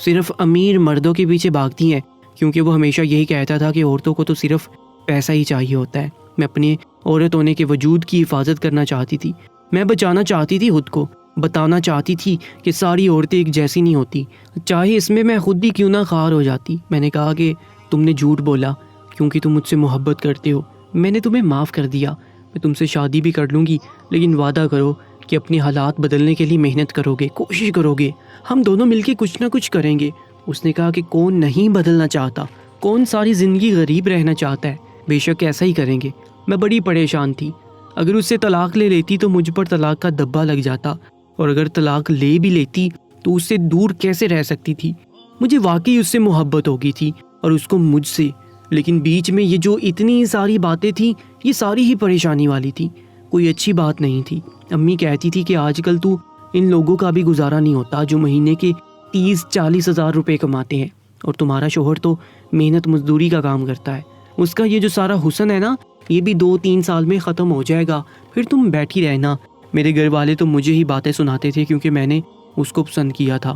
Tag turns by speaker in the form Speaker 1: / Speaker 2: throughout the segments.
Speaker 1: صرف امیر مردوں کے پیچھے بھاگتی ہیں، کیونکہ وہ ہمیشہ یہی کہتا تھا کہ عورتوں کو تو صرف پیسہ ہی چاہیے ہوتا ہے۔ میں اپنے عورت ہونے کے وجود کی حفاظت کرنا چاہتی تھی، میں بچانا چاہتی تھی خود کو، بتانا چاہتی تھی کہ ساری عورتیں ایک جیسی نہیں ہوتی، چاہے اس میں خود بھی کیوں نہ خار ہو جاتی۔ میں نے کہا کہ تم نے جھوٹ بولا کیونکہ تم مجھ سے محبت کرتے ہو، میں نے تمہیں معاف کر دیا، میں تم سے شادی بھی کر لوں گی، لیکن وعدہ کرو کہ اپنے حالات بدلنے کے لیے محنت کرو گے، کوشش کرو گے، ہم دونوں مل کے کچھ نہ کچھ کریں گے۔ اس نے کہا کہ کون نہیں بدلنا چاہتا، کون ساری زندگی غریب رہنا چاہتا ہے، بے شک ایسا ہی کریں گے۔ میں بڑی پریشان تھی، اگر اس سے طلاق لے لیتی تو مجھ پر طلاق کا دبا لگ جاتا، اور اگر طلاق لے بھی لیتی تو اس سے دور کیسے رہ سکتی تھی؟ مجھے واقعی اس سے محبت ہو گئی تھی اور اس کو مجھ سے، لیکن بیچ میں یہ جو اتنی ساری باتیں تھیں یہ ساری ہی پریشانی والی تھی، کوئی اچھی بات نہیں تھی۔ امی کہتی تھی کہ آج کل تو ان لوگوں کا بھی گزارا نہیں ہوتا جو مہینے کے 30-40 ہزار روپے کماتے ہیں، اور تمہارا شوہر تو محنت مزدوری کا کام کرتا ہے، اس کا یہ جو سارا حسن ہے نا یہ بھی 2-3 سال میں ختم ہو جائے گا، پھر تم بیٹھی رہنا۔ میرے گھر والے تو مجھے ہی باتیں سناتے تھے کیونکہ میں نے اس کو پسند کیا تھا،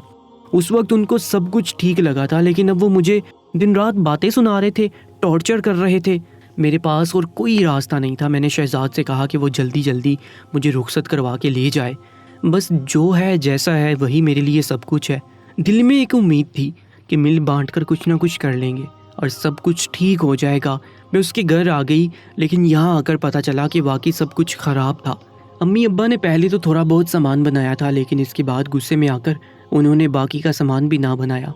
Speaker 1: اس وقت ان کو سب کچھ ٹھیک لگا تھا، لیکن اب وہ مجھے دن رات باتیں سنا رہے تھے، ٹارچر کر رہے تھے۔ میرے پاس اور کوئی راستہ نہیں تھا، میں نے شہزاد سے کہا کہ وہ جلدی جلدی مجھے رخصت کروا کے لے جائے، بس جو ہے جیسا ہے وہی میرے لیے سب کچھ ہے۔ دل میں ایک امید تھی کہ مل بانٹ کر کچھ نہ کچھ کر لیں گے اور سب کچھ ٹھیک ہو جائے گا۔ میں اس کے گھر آ گئی، لیکن یہاں آ کر پتہ چلا کہ واقعی سب کچھ خراب تھا۔ امی ابا نے پہلے تو تھوڑا بہت سامان بنایا تھا، لیکن اس کے بعد غصے میں آ کر انہوں نے باقی کا سامان بھی نہ بنایا۔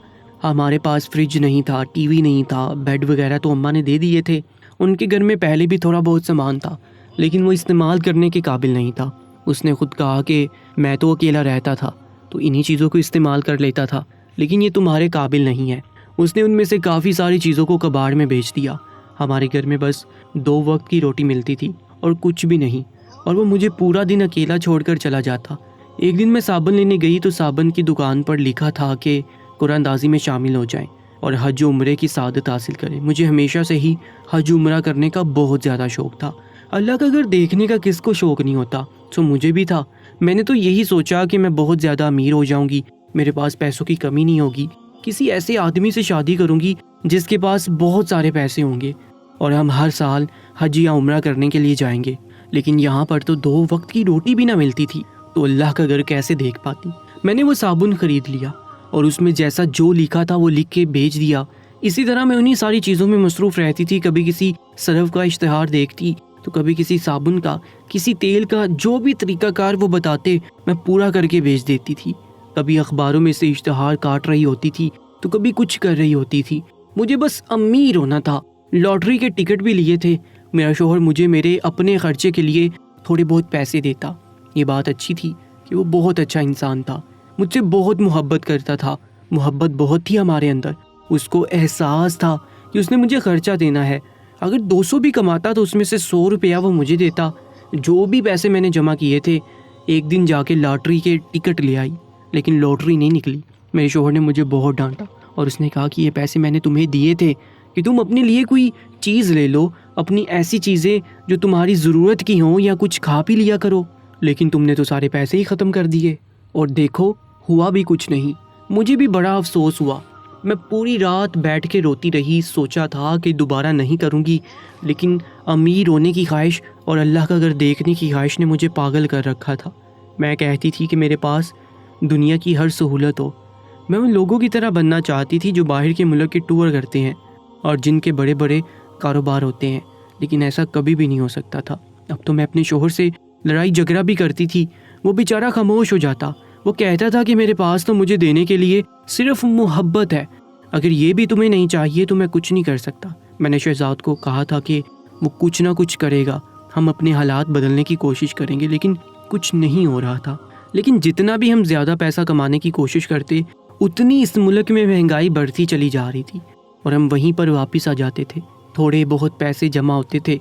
Speaker 1: ہمارے پاس فریج نہیں تھا، ٹی وی نہیں تھا، بیڈ وغیرہ تو اماں نے دے دیے تھے۔ ان کے گھر میں پہلے بھی تھوڑا بہت سامان تھا، لیکن وہ استعمال کرنے کے قابل نہیں تھا۔ اس نے خود کہا کہ میں تو اکیلا رہتا تھا تو انہی چیزوں کو استعمال کر لیتا تھا، لیکن یہ تمہارے قابل نہیں ہے۔ اس نے ان میں سے کافی ساری چیزوں کو کباڑ میں بیچ دیا۔ ہمارے گھر میں بس 2 وقت کی روٹی ملتی تھی اور کچھ بھی نہیں، اور وہ مجھے پورا دن اکیلا چھوڑ کر چلا جاتا۔ ایک دن میں صابن لینے گئی تو صابن کی دکان پر لکھا تھا کہ قرآن اندازی میں شامل ہو جائیں اور حج و عمرے کی سعادت حاصل کریں۔ مجھے ہمیشہ سے ہی حج و عمرہ کرنے کا بہت زیادہ شوق تھا۔ اللہ کا گھر دیکھنے کا کس کو شوق نہیں ہوتا، تو مجھے بھی تھا۔ میں نے تو یہی سوچا کہ میں بہت زیادہ امیر ہو جاؤں گی، میرے پاس پیسوں کی کمی نہیں ہوگی، کسی ایسے آدمی سے شادی کروں گی جس کے پاس بہت سارے پیسے ہوں گے اور ہم ہر سال حج یا عمرہ کرنے کے لیے جائیں گے۔ لیکن یہاں پر تو 2 وقت کی روٹی بھی نہ ملتی تھی، تو اللہ کا گھر کیسے دیکھ پاتی۔ میں نے وہ صابن خرید لیا اور اس میں جیسا جو لکھا تھا وہ لکھ کے بیچ دیا۔ اسی طرح میں انہی ساری چیزوں میں مصروف رہتی تھی، کبھی کسی صرف کا اشتہار دیکھتی تو کبھی کسی صابن کا، کسی تیل کا، جو بھی طریقہ کار وہ بتاتے میں پورا کر کے بیچ دیتی تھی۔ کبھی اخباروں میں سے اشتہار کاٹ رہی ہوتی تھی تو کبھی کچھ کر رہی ہوتی تھی۔ مجھے بس امیر ہونا تھا۔ لاٹری کے ٹکٹ بھی لیے تھے۔ میرا شوہر مجھے میرے اپنے خرچے کے لیے تھوڑے بہت پیسے دیتا۔ یہ بات اچھی تھی کہ وہ بہت اچھا انسان تھا، مجھ سے بہت محبت کرتا تھا، محبت بہت تھی ہمارے اندر۔ اس کو احساس تھا کہ اس نے مجھے خرچہ دینا ہے، اگر 200 بھی کماتا تو اس میں سے 100 روپیہ وہ مجھے دیتا۔ جو بھی پیسے میں نے جمع کیے تھے ایک دن جا کے لاٹری کے ٹکٹ لے آئی، لیکن لاٹری نہیں نکلی۔ میرے شوہر نے مجھے بہت ڈانٹا اور اس نے کہا کہ یہ پیسے میں نے تمہیں دیے تھے کہ تم اپنے لیے کوئی چیز لے لو، اپنی ایسی چیزیں جو تمہاری ضرورت کی ہوں، یا کچھ کھا پی لیا کرو، لیکن تم نے تو سارے پیسے ہی ختم کر دیے، اور دیکھو ہوا بھی کچھ نہیں۔ مجھے بھی بڑا افسوس ہوا، میں پوری رات بیٹھ کے روتی رہی، سوچا تھا کہ دوبارہ نہیں کروں گی، لیکن امیر ہونے کی خواہش اور اللہ کا گھر دیکھنے کی خواہش نے مجھے پاگل کر رکھا تھا۔ میں کہتی تھی کہ میرے پاس دنیا کی ہر سہولت ہو، میں ان لوگوں کی طرح بننا چاہتی تھی جو باہر کے ملک کے ٹور کرتے ہیں اور جن کے بڑے بڑے کاروبار ہوتے ہیں، لیکن ایسا کبھی بھی نہیں ہو سکتا تھا۔ اب تو میں اپنے شوہر سے لڑائی جھگڑا بھی کرتی تھی، وہ بیچارہ خاموش ہو جاتا۔ وہ کہتا تھا کہ میرے پاس تو مجھے دینے کے لیے صرف محبت ہے، اگر یہ بھی تمہیں نہیں چاہیے تو میں کچھ نہیں کر سکتا۔ میں نے شہزاد کو کہا تھا کہ وہ کچھ نہ کچھ کرے گا، ہم اپنے حالات بدلنے کی کوشش کریں گے، لیکن کچھ نہیں ہو رہا تھا۔ لیکن جتنا بھی ہم زیادہ پیسہ کمانے کی کوشش کرتے، اتنی اس ملک میں مہنگائی بڑھتی چلی جا رہی تھی اور ہم وہیں پر واپس آ جاتے تھے۔ تھوڑے بہت پیسے جمع ہوتے تھے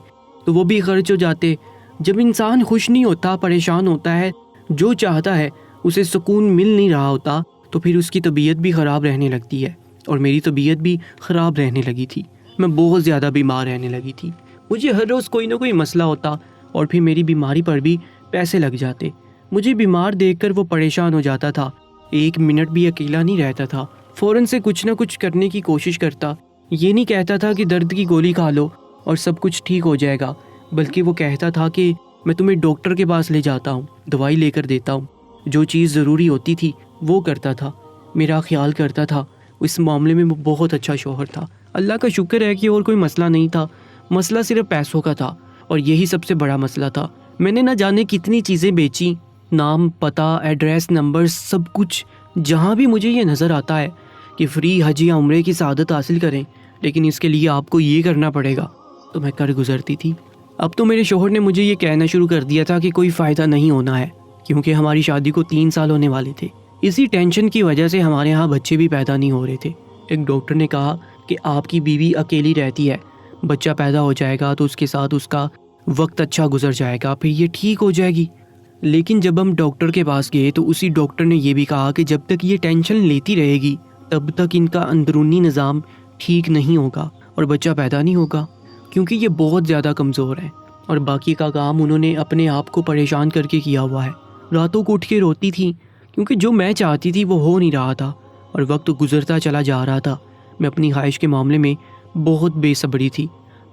Speaker 1: تو وہ بھی خرچ ہو جاتے۔ جب انسان خوش نہیں ہوتا، پریشان ہوتا ہے، جو چاہتا ہے اسے سکون مل نہیں رہا ہوتا، تو پھر اس کی طبیعت بھی خراب رہنے لگتی ہے، اور میری طبیعت بھی خراب رہنے لگی تھی۔ میں بہت زیادہ بیمار رہنے لگی تھی، مجھے ہر روز کوئی نہ کوئی مسئلہ ہوتا اور پھر میری بیماری پر بھی پیسے لگ جاتے۔ مجھے بیمار دیکھ کر وہ پریشان ہو جاتا تھا، 1 منٹ بھی اکیلا نہیں رہتا تھا، فوراً سے کچھ نہ کچھ کرنے کی کوشش کرتا۔ یہ نہیں کہتا تھا کہ درد کی گولی کھا لو اور سب کچھ ٹھیک ہو جائے گا، بلکہ وہ کہتا تھا کہ میں تمہیں ڈاکٹر کے پاس لے جاتا ہوں، دوائی لے کر دیتا ہوں۔ جو چیز ضروری ہوتی تھی وہ کرتا تھا، میرا خیال کرتا تھا۔ اس معاملے میں وہ بہت اچھا شوہر تھا۔ اللہ کا شکر ہے کہ اور کوئی مسئلہ نہیں تھا، مسئلہ صرف پیسوں کا تھا، اور یہی سب سے بڑا مسئلہ تھا۔ میں نے نہ جانے کتنی چیزیں بیچی، نام، پتہ، ایڈریس، نمبر، سب کچھ۔ جہاں بھی مجھے یہ نظر آتا ہے کہ فری حج یا عمرے کی سعادت حاصل کریں، لیکن اس کے لیے آپ کو یہ کرنا پڑے گا، تو میں کر گزرتی تھی۔ اب تو میرے شوہر نے مجھے یہ کہنا شروع کر دیا تھا کہ کوئی فائدہ نہیں ہونا ہے، کیونکہ ہماری شادی کو 3 سال ہونے والے تھے۔ اسی ٹینشن کی وجہ سے ہمارے ہاں بچے بھی پیدا نہیں ہو رہے تھے۔ ایک ڈاکٹر نے کہا کہ آپ کی بیوی اکیلی رہتی ہے، بچہ پیدا ہو جائے گا تو اس کے ساتھ اس کا وقت اچھا گزر جائے گا، پھر یہ ٹھیک ہو جائے گی۔ لیکن جب ہم ڈاکٹر کے پاس گئے تو اسی ڈاکٹر نے یہ بھی کہا کہ جب تک یہ ٹینشن لیتی رہے گی تب تک ان کا اندرونی نظام ٹھیک نہیں ہوگا اور بچہ پیدا نہیں ہوگا، کیونکہ یہ بہت زیادہ کمزور ہے، اور باقی کا کام انہوں نے اپنے آپ کو پریشان کر کے کیا ہوا ہے۔ راتوں کو اٹھ کے روتی تھی کیونکہ جو میں چاہتی تھی وہ ہو نہیں رہا تھا، اور وقت گزرتا چلا جا رہا تھا۔ میں اپنی خواہش کے معاملے میں بہت بے صبری تھی۔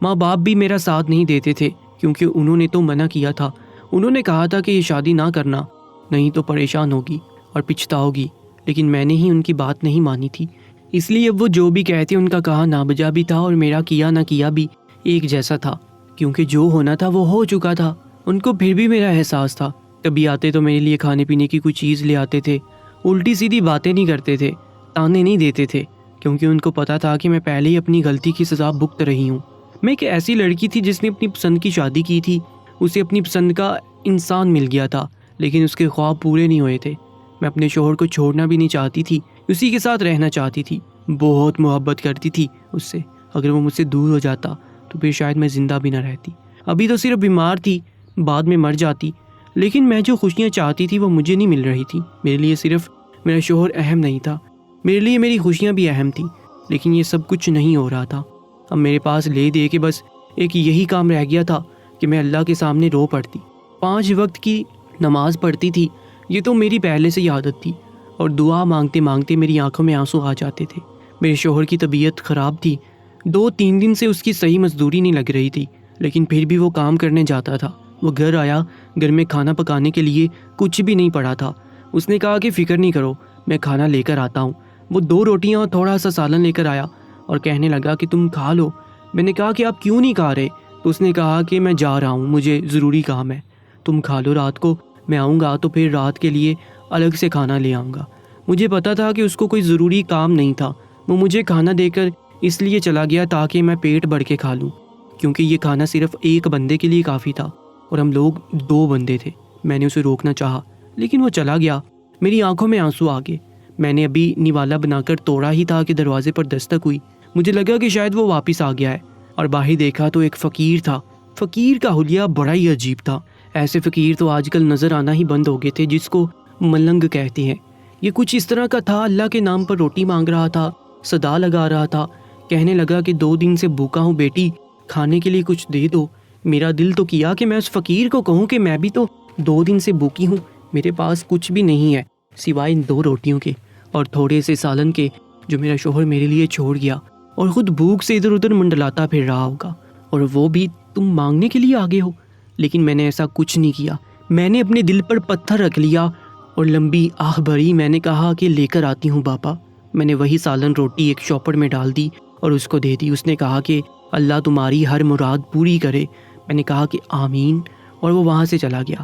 Speaker 1: ماں باپ بھی میرا ساتھ نہیں دیتے تھے، کیونکہ انہوں نے تو منع کیا تھا۔ انہوں نے کہا تھا کہ یہ شادی نہ کرنا، نہیں تو پریشان ہوگی اور پچھتاؤگی، لیکن میں نے ہی ان کی بات نہیں مانی تھی۔ اس لیے اب وہ جو بھی کہتے ان کا کہا نابجا بھی تھا، اور میرا کیا نہ کیا بھی ایک جیسا تھا، کیونکہ جو ہونا تھا وہ ہو چکا تھا۔ ان کو پھر بھی میرا احساس تھا۔ کبھی آتے تو میرے لیے کھانے پینے کی کوئی چیز لے آتے تھے، الٹی سیدھی باتیں نہیں کرتے تھے، تانے نہیں دیتے تھے، کیونکہ ان کو پتا تھا کہ میں پہلے ہی اپنی غلطی کی سزا بھگت رہی ہوں۔ میں ایک ایسی لڑکی تھی جس نے اپنی پسند کی شادی کی تھی، اسے اپنی پسند کا انسان مل گیا تھا، لیکن اس کے خواب پورے نہیں ہوئے تھے۔ میں اپنے شوہر کو چھوڑنا بھی نہیں چاہتی تھی، اسی کے ساتھ رہنا چاہتی تھی، بہت محبت کرتی تھی اس سے۔ اگر وہ مجھ سے دور ہو جاتا تو پھر شاید میں زندہ بھی نہ رہتی۔ ابھی تو صرف بیمار تھی، بعد میں مر جاتی، لیکن میں جو خوشیاں چاہتی تھی وہ مجھے نہیں مل رہی تھی۔ میرے لیے صرف میرا شوہر اہم نہیں تھا، میرے لیے میری خوشیاں بھی اہم تھیں، لیکن یہ سب کچھ نہیں ہو رہا تھا۔ اب میرے پاس لے دے کے بس ایک یہی کام رہ گیا تھا کہ میں اللہ کے سامنے رو پڑتی، 5 وقت کی نماز پڑھتی تھی۔ یہ تو میری پہلے سے ہی عادت تھی، اور دعا مانگتے مانگتے میری آنکھوں میں آنسو آ جاتے تھے۔ میرے شوہر کی طبیعت خراب تھی، 2-3 دن سے اس کی صحیح مزدوری نہیں لگ رہی تھی، لیکن پھر بھی وہ کام کرنے جاتا تھا۔ وہ گھر آیا، گھر میں کھانا پکانے کے لیے کچھ بھی نہیں پڑا تھا۔ اس نے کہا کہ فکر نہیں کرو، میں کھانا لے کر آتا ہوں۔ وہ 2 روٹیاں اور تھوڑا سا سالن لے کر آیا اور کہنے لگا کہ تم کھا لو۔ میں نے کہا کہ آپ کیوں نہیں کھا رہے؟ تو اس نے کہا کہ میں جا رہا ہوں، مجھے ضروری کام ہے، تم کھا لو، رات کو میں آؤں گا تو پھر رات کے لیے الگ سے کھانا لے آؤں گا۔ مجھے پتا تھا کہ اس کو کوئی ضروری کام نہیں تھا، وہ مجھے کھانا دے کر اس لیے چلا گیا تاکہ میں پیٹ بھر کے کھا لوں، کیونکہ یہ کھانا صرف ایک بندے کے لیے کافی تھا اور ہم لوگ 2 بندے تھے۔ میں نے اسے روکنا چاہا لیکن وہ چلا گیا۔ میری آنکھوں میں آنسو آ گئے۔ میں نے ابھی نوالا بنا کر توڑا ہی تھا کہ دروازے پر دستک ہوئی۔ مجھے لگا کہ شاید وہ واپس آ گیا ہے، اور باہر دیکھا تو ایک فقیر تھا۔ فقیر کا حلیہ بڑا ہی عجیب تھا۔ ایسے فقیر تو آج کل نظر آنا ہی بند ہو گئے تھے، جس کو ملنگ کہتے ہیں۔ یہ کچھ اس طرح کا تھا، اللہ کے نام پر روٹی مانگ رہا تھا، صدا لگا رہا تھا، کہنے لگا کہ 2 دن سے بھوکا ہوں بیٹی، کھانے کے لیے کچھ دے دو۔ میرا دل تو کیا کہ میں اس فقیر کو کہوں کہ میں بھی تو 2 دن سے بھوکی ہوں، میرے پاس کچھ بھی نہیں ہے سوائے ان 2 روٹیوں کے اور تھوڑے سے سالن کے جو میرا شوہر میرے لیے چھوڑ گیا، اور خود بھوک سے ادھر ادھر منڈلاتا پھر رہا ہوگا، اور وہ بھی تم مانگنے کے لیے آگے ہو۔ لیکن میں نے ایسا کچھ نہیں کیا۔ میں نے اپنے دل پر پتھر رکھ لیا اور لمبی آہ بھری میں نے کہا کہ لے کر آتی ہوں بابا۔ میں نے وہی سالن روٹی ایک شاپر میں ڈال دی اور اس کو دے دی۔ اس نے کہا کہ اللہ تمہاری ہر مراد پوری کرے۔ میں نے کہا کہ آمین، اور وہ وہاں سے چلا گیا۔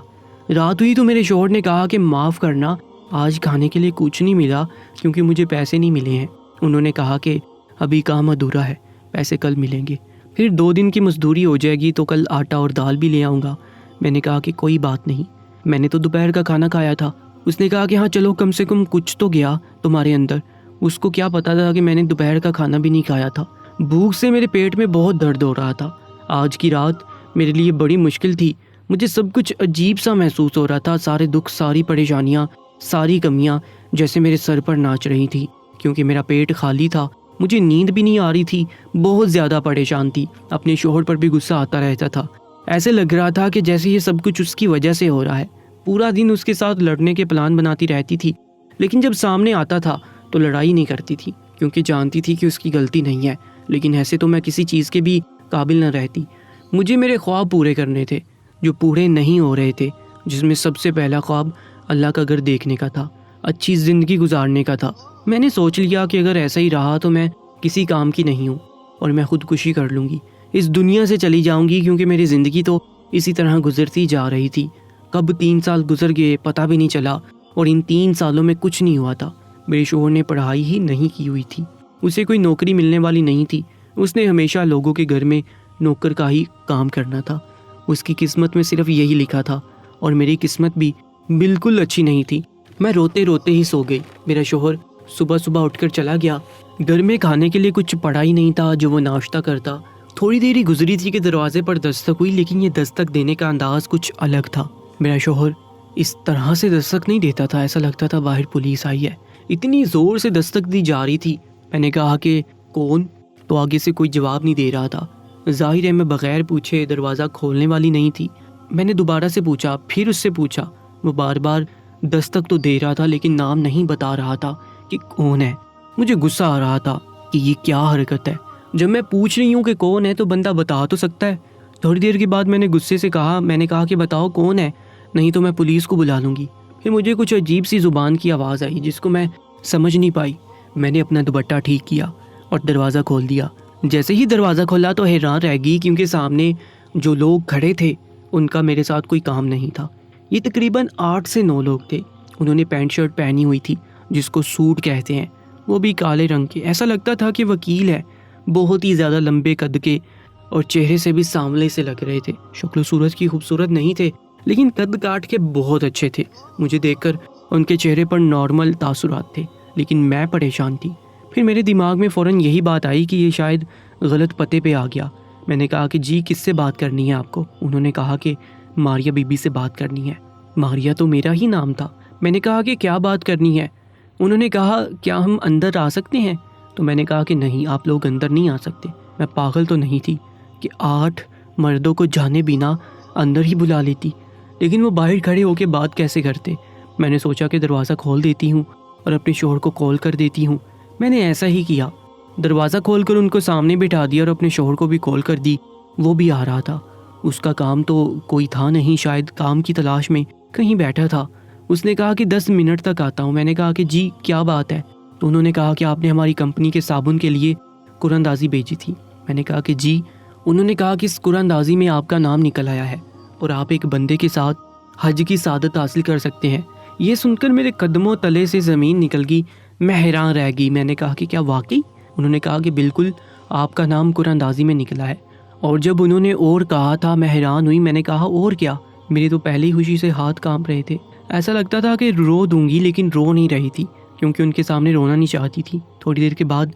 Speaker 1: رات ہوئی تو میرے شوہر نے کہا کہ معاف کرنا، آج کھانے کے لیے کچھ نہیں ملا کیونکہ مجھے پیسے نہیں ملے ہیں۔ انہوں نے کہا کہ ابھی کام ادھورا ہے، پیسے کل ملیں گے، پھر 2 دن کی مزدوری ہو جائے گی تو کل آٹا اور دال بھی لے آؤں گا۔ میں نے کہا کہ کوئی بات نہیں، میں نے تو دوپہر کا کھانا کھایا تھا۔ اس نے کہا کہ ہاں چلو، کم سے کم کچھ تو گیا تمہارے اندر۔ اس کو کیا پتا تھا کہ میں نے دوپہر کا کھانا بھی نہیں کھایا تھا۔ بھوک سے میرے پیٹ میں بہت درد ہو رہا تھا۔ آج کی رات میرے لیے بڑی مشکل تھی۔ مجھے سب کچھ عجیب سا محسوس ہو رہا تھا، سارے دکھ، ساری پریشانیاں، ساری کمیاں جیسے میرے سر پر ناچ رہی تھی، کیونکہ میرا پیٹ خالی تھا۔ مجھے نیند بھی نہیں آ رہی تھی، بہت زیادہ پریشان تھی، اپنے شوہر پر بھی غصہ آتا رہتا تھا۔ ایسے لگ رہا تھا کہ جیسے یہ سب کچھ اس کی وجہ سے ہو رہا ہے۔ پورا دن اس کے ساتھ لڑنے کے پلان بناتی رہتی تھی، لیکن جب سامنے آتا تھا تو لڑائی نہیں کرتی تھی کیونکہ جانتی تھی کہ اس کی غلطی نہیں ہے، لیکن ایسے تو میں کسی چیز کے بھی قابل نہ رہتی۔ مجھے میرے خواب پورے کرنے تھے جو پورے نہیں ہو رہے تھے، جس میں سب سے پہلا خواب اللہ کا گھر دیکھنے کا تھا، اچھی زندگی گزارنے کا تھا۔ میں نے سوچ لیا کہ اگر ایسا ہی رہا تو میں کسی کام کی نہیں ہوں اور میں خودکشی کر لوں گی، اس دنیا سے چلی جاؤں گی، کیونکہ میری زندگی تو اسی طرح گزرتی جا رہی تھی۔ کب 3 سال گزر گئے پتہ بھی نہیں چلا، اور ان 3 سالوں میں کچھ نہیں ہوا تھا۔ میرے شوہر نے پڑھائی ہی نہیں کی ہوئی تھی، اسے کوئی نوکری ملنے والی نہیں تھی، اس نے ہمیشہ لوگوں کے گھر میں نوکر کا ہی کام کرنا تھا۔ اس کی قسمت میں صرف یہی لکھا تھا، اور میری قسمت بھی بالکل اچھی نہیں تھی۔ میں روتے روتے ہی سو گئی۔ میرا شوہر صبح صبح اٹھ کر چلا گیا۔ گھر میں کھانے کے لیے کچھ پڑا ہی نہیں تھا جو وہ ناشتہ کرتا۔ تھوڑی دیر ہی گزری تھی کہ دروازے پر دستک ہوئی، لیکن یہ دستک دینے کا انداز کچھ الگ تھا۔ میرا شوہر اس طرح سے دستک نہیں دیتا تھا، ایسا لگتا تھا باہر پولیس آئی ہے، اتنی زور سے دستک دی جا رہی تھی۔ میں نے کہا کہ کون؟ تو آگے سے کوئی جواب نہیں دے رہا تھا۔ ظاہر ہے میں بغیر پوچھے دروازہ کھولنے والی نہیں تھی۔ میں نے دوبارہ سے پوچھا، پھر اس سے پوچھا، وہ بار بار دستک تو دے رہا تھا لیکن نام نہیں بتا رہا تھا کہ کون ہے۔ مجھے غصہ آ رہا تھا کہ یہ کیا حرکت ہے، جب میں پوچھ رہی ہوں کہ کون ہے تو بندہ بتا تو سکتا ہے۔ تھوڑی دیر کے بعد میں نے غصے سے کہا، میں نے کہا کہ بتاؤ کون ہے، نہیں تو میں پولیس کو بلا لوں گی۔ پھر مجھے کچھ عجیب سی زبان کی آواز آئی جس کو میں سمجھ نہیں پائی۔ میں نے اپنا دوپٹہ ٹھیک کیا اور دروازہ کھول دیا۔ جیسے ہی دروازہ کھولا تو حیران رہ گئی، کیونکہ سامنے جو لوگ کھڑے تھے ان کا میرے ساتھ کوئی کام نہیں تھا۔ یہ تقریباً 8 سے 9 لوگ تھے۔ انہوں نے پینٹ شرٹ پہنی ہوئی تھی جس کو سوٹ کہتے ہیں، وہ بھی کالے رنگ کے۔ ایسا لگتا تھا کہ وکیل ہے، بہت ہی زیادہ لمبے قد کے اور چہرے سے بھی سانولے سے لگ رہے تھے۔ شکل و صورت کی خوبصورت نہیں تھے لیکن قد کاٹ کے بہت اچھے تھے۔ مجھے دیکھ کر ان کے چہرے پر نارمل تاثرات تھے لیکن میں پریشان تھی۔ پھر میرے دماغ میں فوراً یہی بات آئی کہ یہ شاید غلط پتے پہ آ گیا۔ میں نے کہا کہ جی کس سے بات کرنی ہے آپ کو؟ انہوں نے کہا کہ ماریا بی بی سے بات کرنی ہے۔ ماریا تو میرا ہی نام تھا۔ میں نے کہا کہ کیا بات کرنی ہے؟ انہوں نے کہا کیا ہم اندر آ سکتے ہیں؟ تو میں نے کہا کہ نہیں، آپ لوگ اندر نہیں آ سکتے۔ میں پاگل تو نہیں تھی کہ 8 مردوں کو جانے بنا اندر ہی بلا لیتی، لیکن وہ باہر کھڑے ہو کے بات کیسے کرتے؟ میں نے سوچا کہ دروازہ کھول دیتی ہوں اور اپنے شوہر کو کال کر دیتی ہوں۔ میں نے ایسا ہی کیا، دروازہ کھول کر ان کو سامنے بٹھا دیا اور اپنے شوہر کو بھی کال کر دی۔ وہ بھی آ رہا تھا، اس کا کام تو کوئی تھا نہیں، شاید کام کی تلاش میں کہیں بیٹھا تھا۔ اس نے کہا کہ 10 منٹ تک آتا ہوں۔ میں نے کہا کہ جی کیا بات ہے؟ تو انہوں نے کہا کہ آپ نے ہماری کمپنی کے صابن کے لیے قرآن اندازی بھیجی تھی۔ میں نے کہا کہ جی۔ انہوں نے کہا کہ اس قرآن اندازی میں آپ کا نام نکل آیا ہے اور آپ ایک بندے کے ساتھ حج کی سعادت حاصل کر سکتے ہیں۔ یہ سن کر میرے قدموں تلے سے زمین نکل گئی، میں حیران رہ گئی۔ میں نے کہا کہ کیا واقعی؟ انہوں نے کہا کہ بالکل، آپ کا نام قرآن اندازی میں نکلا ہے۔ اور جب انہوں نے اور کہا تھا میں حیران ہوئی۔ میں نے کہا اور کیا؟ میرے تو پہلے ہی خوشی سے ہاتھ کانپ رہے تھے، ایسا لگتا تھا کہ رو دوں گی لیکن رو نہیں رہی تھی کیونکہ ان کے سامنے رونا نہیں چاہتی تھی۔ تھوڑی دیر کے بعد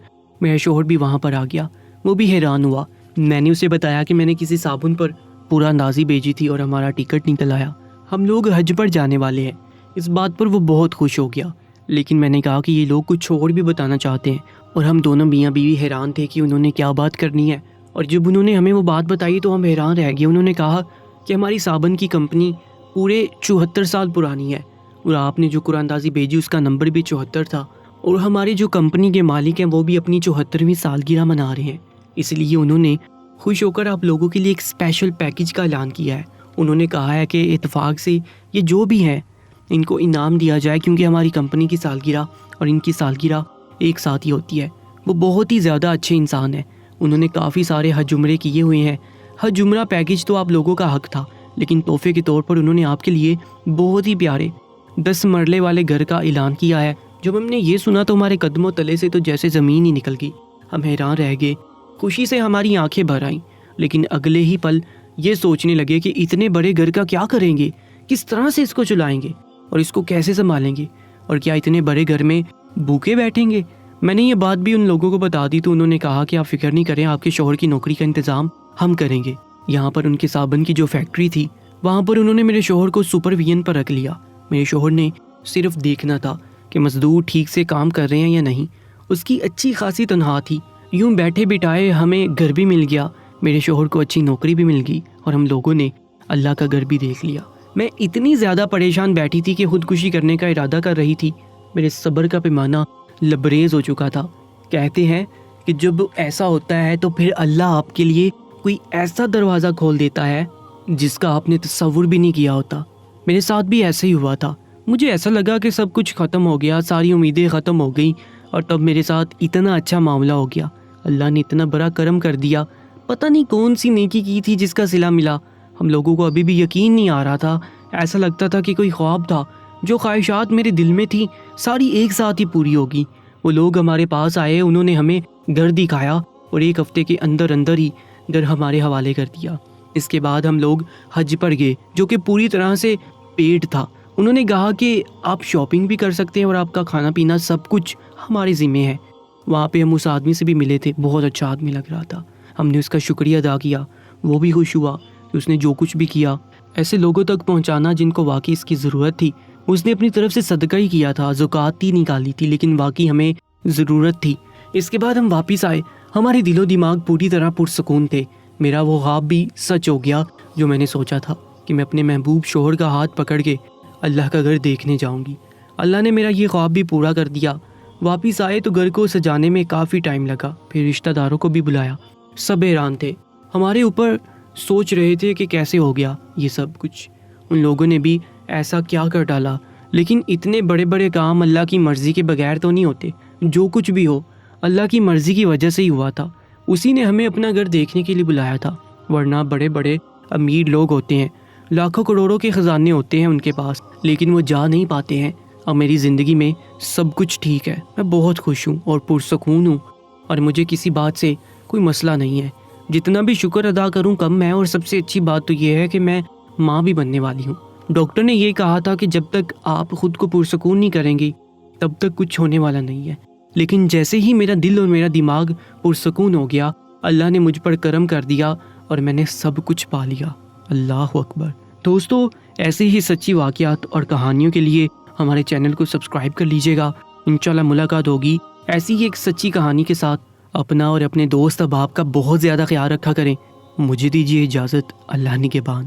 Speaker 1: میرا شوہر بھی وہاں پر آ گیا، وہ بھی حیران ہوا۔ میں نے اسے بتایا کہ میں نے کسی صابن پر پورا اندازی بھیجی تھی اور ہمارا ٹکٹ نکل آیا، ہم لوگ حج پر جانے والے ہیں۔ اس بات پر وہ بہت خوش ہو گیا، لیکن میں نے کہا کہ یہ لوگ کچھ اور بھی بتانا چاہتے ہیں، اور ہم دونوں میاں بیوی حیران تھے کہ انہوں نے کیا بات کرنی ہے۔ اور جب انہوں نے ہمیں وہ بات بتائی تو ہم حیران رہ گئے۔ انہوں نے کہا کہ ہماری صابن کی کمپنی پورے 74 سال پرانی ہے، اور آپ نے جو قرآن اندازی بھیجی اس کا نمبر بھی 74 تھا، اور ہمارے جو کمپنی کے مالک ہیں وہ بھی اپنی 74ویں سالگرہ منا رہے ہیں، اس لیے انہوں نے خوش ہو کر آپ لوگوں کے لیے ایک اسپیشل پیکیج کا اعلان کیا ہے۔ انہوں نے کہا ہے کہ اتفاق سے یہ جو بھی ہیں ان کو انعام دیا جائے، کیونکہ ہماری کمپنی کی سالگرہ اور ان کی سالگرہ ایک ساتھ ہی ہوتی ہے۔ وہ بہت ہی زیادہ اچھے انسان ہیں، انہوں نے کافی سارے حج عمرے کیے ہوئے ہیں۔ حج عمرہ پیکیج تو آپ لوگوں کا حق تھا، لیکن تحفے کے طور پر انہوں نے آپ کے لیے بہت ہی پیارے 10 مرلے والے گھر کا اعلان کیا ہے۔ جب ہم نے یہ سنا تو ہمارے قدموں تلے سے تو جیسے زمین ہی نکل گئی، ہم حیران رہ گئے، خوشی سے ہماری آنکھیں بھر آئیں، لیکن اگلے ہی پل یہ سوچنے لگے کہ اتنے بڑے گھر کا کیا کریں گے، کس طرح سے اس کو چلائیں گے اور اس کو کیسے سنبھالیں گے، اور کیا اتنے بڑے گھر میں بھوکے بیٹھیں گے۔ میں نے یہ بات بھی ان لوگوں کو بتا دی تو انہوں نے کہا کہ آپ فکر نہیں کریں، آپ کے شوہر کی نوکری کا انتظام ہم کریں گے۔ یہاں پر ان کے صابن کی جو فیکٹری تھی وہاں پر انہوں نے میرے شوہر کو سپرویژن پر رکھ لیا۔ میرے شوہر نے صرف دیکھنا تھا کہ مزدور ٹھیک سے کام کر رہے ہیں یا نہیں۔ اس کی اچھی خاصی تنخواہ تھی، یوں بیٹھے بٹھائے ہمیں گھر بھی مل گیا، میرے شوہر کو اچھی نوکری بھی مل گئی، اور ہم لوگوں نے اللہ کا گھر بھی دیکھ لیا۔ میں اتنی زیادہ پریشان بیٹھی تھی کہ خودکشی کرنے کا ارادہ کر رہی تھی۔ میرے صبر کا پیمانہ لبریز ہو چکا تھا۔ کہتے ہیں کہ جب ایسا ہوتا ہے تو پھر اللہ آپ کے لیے کوئی ایسا دروازہ کھول دیتا ہے جس کا آپ نے تصور بھی نہیں کیا ہوتا۔ میرے ساتھ بھی ایسا ہی ہوا تھا۔ مجھے ایسا لگا کہ سب کچھ ختم ہو گیا، ساری امیدیں ختم ہو گئیں، اور تب میرے ساتھ اتنا اچھا معاملہ ہو گیا۔ اللہ نے اتنا بڑا کرم کر دیا، پتہ نہیں کون سی نیکی کی تھی جس کا صلہ ملا۔ ہم لوگوں کو ابھی بھی یقین نہیں آ رہا تھا، ایسا لگتا تھا کہ کوئی خواب تھا۔ جو خواہشات میرے دل میں تھی ساری ایک ساتھ ہی پوری ہوگی۔ وہ لوگ ہمارے پاس آئے، انہوں نے ہمیں گھر دکھایا اور ایک ہفتے کے اندر اندر ہی گھر ہمارے حوالے کر دیا۔ اس کے بعد ہم لوگ حج پر گئے جو کہ پوری طرح سے پیڈ تھا۔ انہوں نے کہا کہ آپ شاپنگ بھی کر سکتے ہیں اور آپ کا کھانا پینا سب کچھ ہمارے ذمہ ہے۔ وہاں پہ ہم اس آدمی سے بھی ملے تھے، بہت اچھا آدمی لگ رہا تھا۔ ہم نے اس کا شکریہ ادا کیا، وہ بھی خوش ہوا کہ اس نے جو کچھ بھی کیا ایسے لوگوں تک پہنچانا جن کو واقعی اس کی ضرورت تھی۔ اس نے اپنی طرف سے صدقہ ہی کیا تھا، زکوٰۃ ہی نکالی تھی، لیکن واقعی ہمیں ضرورت تھی۔ اس کے بعد ہم واپس آئے، ہمارے دل و دماغ پوری طرح پرسکون تھے۔ میرا وہ خواب بھی سچ ہو گیا جو میں نے سوچا تھا کہ میں اپنے محبوب شوہر کا ہاتھ پکڑ کے اللہ کا گھر دیکھنے جاؤں گی۔ اللہ نے میرا یہ خواب بھی پورا کر دیا۔ واپس آئے تو گھر کو سجانے میں کافی ٹائم لگا، پھر رشتہ داروں کو بھی بلایا۔ سب حیران تھے، ہمارے اوپر سوچ رہے تھے کہ کیسے ہو گیا یہ سب کچھ، ان لوگوں نے بھی ایسا کیا کر ڈالا۔ لیکن اتنے بڑے بڑے کام اللہ کی مرضی کے بغیر تو نہیں ہوتے۔ جو کچھ بھی ہو اللہ کی مرضی کی وجہ سے ہی ہوا تھا۔ اسی نے ہمیں اپنا گھر دیکھنے کے لیے بلایا تھا، ورنہ بڑے بڑے امیر لوگ ہوتے ہیں، لاکھوں کروڑوں کے خزانے ہوتے ہیں ان کے پاس، لیکن وہ جا نہیں پاتے ہیں۔ اب میری زندگی میں سب کچھ ٹھیک ہے، میں بہت خوش ہوں اور پرسکون ہوں، اور مجھے کسی بات سے کوئی مسئلہ نہیں ہے۔ جتنا بھی شکر ادا کروں کم ہے، اور سب سے اچھی بات تو یہ ہے کہ میں ماں بھی بننے والی ہوں۔ ڈاکٹر نے یہ کہا تھا کہ جب تک آپ خود کو پرسکون نہیں کریں گی تب تک کچھ ہونے والا نہیں ہے، لیکن جیسے ہی میرا دل اور میرا دماغ پرسکون ہو گیا، اللہ نے مجھ پر کرم کر دیا اور میں نے سب کچھ پا لیا۔ اللہ اکبر۔ دوستو، ایسے ہی سچی واقعات اور کہانیوں کے لیے ہمارے چینل کو سبسکرائب کر لیجیے گا۔ انشاءاللہ ملاقات ہوگی ایسی ہی ایک سچی کہانی کے ساتھ۔ اپنا اور اپنے دوست احباب کا بہت زیادہ خیال رکھا کریں۔ مجھے دیجیے اجازت، اللہ نگہبان۔